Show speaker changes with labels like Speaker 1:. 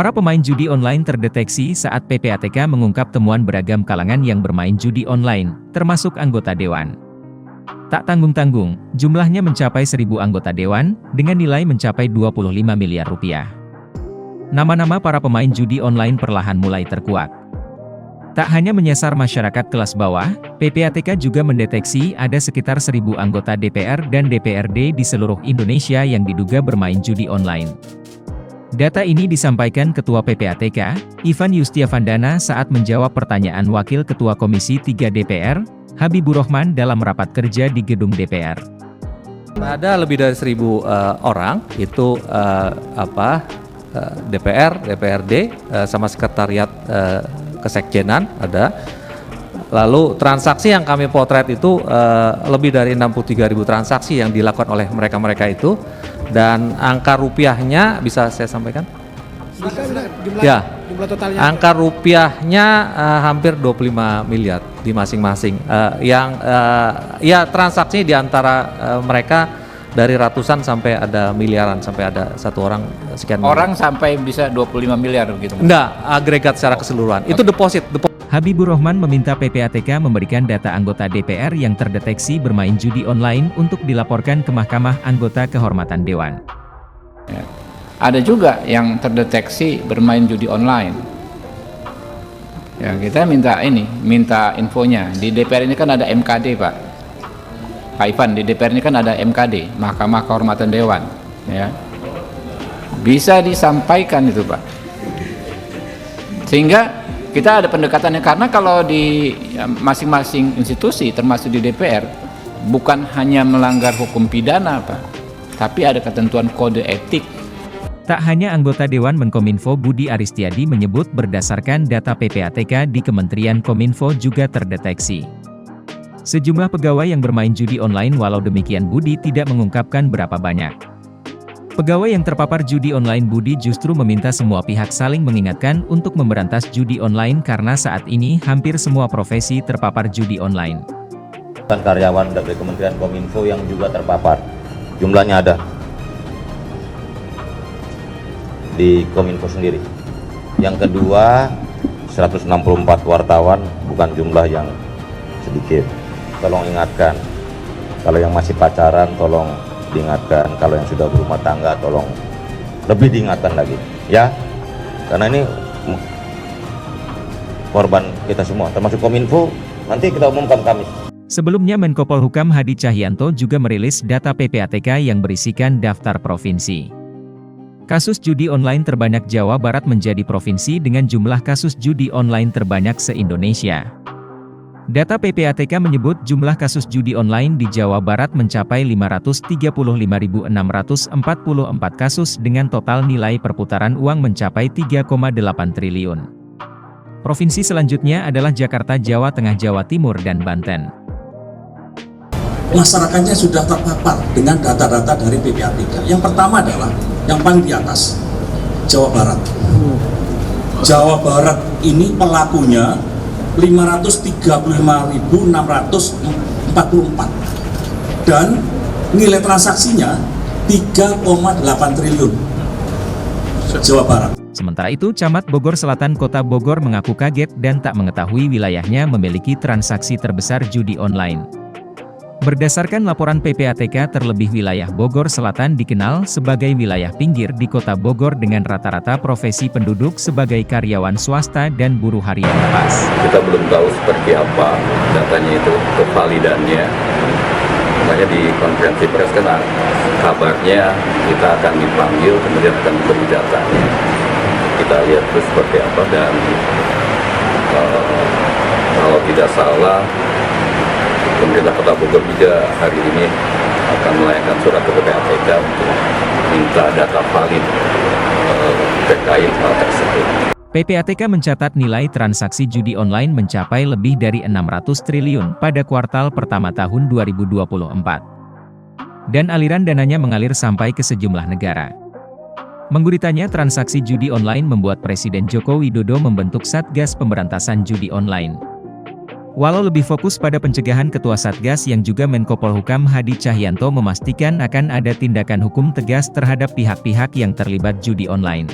Speaker 1: Para pemain judi online terdeteksi saat PPATK mengungkap temuan beragam kalangan yang bermain judi online, termasuk anggota dewan. Tak tanggung-tanggung, jumlahnya mencapai 1.000 anggota dewan, dengan nilai mencapai 25 miliar rupiah. Nama-nama para pemain judi online perlahan mulai terkuak. Tak hanya menyasar masyarakat kelas bawah, PPATK juga mendeteksi ada sekitar 1.000 anggota DPR dan DPRD di seluruh Indonesia yang diduga bermain judi online. Data ini disampaikan Ketua PPATK, Ivan Yustiavandana saat menjawab pertanyaan Wakil Ketua Komisi 3 DPR, Habibur Rahman dalam rapat kerja di gedung DPR.
Speaker 2: Ada lebih dari 1.000 orang, itu DPR, DPRD, sama sekretariat kesekjenan ada. Lalu transaksi yang kami potret itu lebih dari 63.000 transaksi yang dilakukan oleh mereka-mereka itu. Dan angka rupiahnya bisa saya sampaikan? Jumlah totalnya. Angka rupiahnya hampir 25 miliar di masing-masing. Ya transaksinya di antara mereka dari ratusan sampai ada miliaran, sampai ada satu orang sekian miliar.
Speaker 3: Orang sampai bisa 25 miliar begitu?
Speaker 2: Enggak, agregat secara keseluruhan. Itu deposit.
Speaker 1: Habibur Rahman meminta PPATK memberikan data anggota DPR yang terdeteksi bermain judi online untuk dilaporkan ke Mahkamah Anggota Kehormatan Dewan.
Speaker 3: Ya. Ada juga yang terdeteksi bermain judi online. Ya, kita minta infonya. Di DPR ini kan ada MKD, Pak Ivan, di DPR ini kan ada MKD, Mahkamah Kehormatan Dewan. Ya. Bisa disampaikan itu, Pak. Sehingga kita ada pendekatannya, karena kalau di masing-masing institusi termasuk di DPR bukan hanya melanggar hukum pidana, Pak, tapi ada ketentuan kode etik.
Speaker 1: Tak hanya anggota Dewan Menkominfo Budi Aristiadi menyebut berdasarkan data PPATK di Kementerian Kominfo juga terdeteksi sejumlah pegawai yang bermain judi online, walau demikian Budi tidak mengungkapkan berapa banyak. Pegawai yang terpapar judi online, Budi justru meminta semua pihak saling mengingatkan untuk memberantas judi online karena saat ini hampir semua profesi terpapar judi online.
Speaker 4: Karyawan dari Kementerian Kominfo yang juga terpapar, jumlahnya ada di Kominfo sendiri. Yang kedua, 164 wartawan, bukan jumlah yang sedikit. Tolong ingatkan, kalau yang masih pacaran tolong diingatkan, kalau yang sudah berumah tangga tolong lebih diingatkan lagi ya, karena ini korban kita semua, termasuk Kominfo. Nanti kita umumkan Kamis.
Speaker 1: Sebelumnya Menko Polhukam Hadi Cahyanto juga merilis data PPATK yang berisikan daftar provinsi. Kasus judi online terbanyak Jawa Barat menjadi provinsi dengan jumlah kasus judi online terbanyak se-Indonesia. Data PPATK menyebut jumlah kasus judi online di Jawa Barat mencapai 535.644 kasus dengan total nilai perputaran uang mencapai 3,8 triliun. Provinsi selanjutnya adalah Jakarta, Jawa Tengah, Jawa Timur, dan Banten.
Speaker 5: Masyarakatnya sudah terpapar dengan data-data dari PPATK. Yang pertama adalah yang paling di atas, Jawa Barat. Jawa Barat ini pelakunya 535.644 dan nilai transaksinya 3,8 triliun. Jawa Barat.
Speaker 1: Sementara itu, Camat Bogor Selatan Kota Bogor mengaku kaget dan tak mengetahui wilayahnya memiliki transaksi terbesar judi online. Berdasarkan laporan PPATK, terlebih wilayah Bogor Selatan dikenal sebagai wilayah pinggir di Kota Bogor dengan rata-rata profesi penduduk sebagai karyawan swasta dan buruh harian lepas.
Speaker 6: Kita belum tahu seperti apa datanya itu, kevalidannya. Makanya di konferensi pers kan kabarnya kita akan dipanggil, kemudian akan diberi datanya. Kita lihat terus seperti apa, dan kalau tidak salah, pemerintah Kota Bogor juga hari ini akan melayangkan surat ke PPATK untuk minta data valid terkait hal tersebut.
Speaker 1: PPATK mencatat nilai transaksi judi online mencapai lebih dari 600 triliun pada kuartal pertama tahun 2024. Dan aliran dananya mengalir sampai ke sejumlah negara. Mengguritanya transaksi judi online membuat Presiden Joko Widodo membentuk Satgas Pemberantasan Judi Online. Walau lebih fokus pada pencegahan, Ketua Satgas yang juga Menko Polhukam Hadi Cahyanto memastikan akan ada tindakan hukum tegas terhadap pihak-pihak yang terlibat judi online.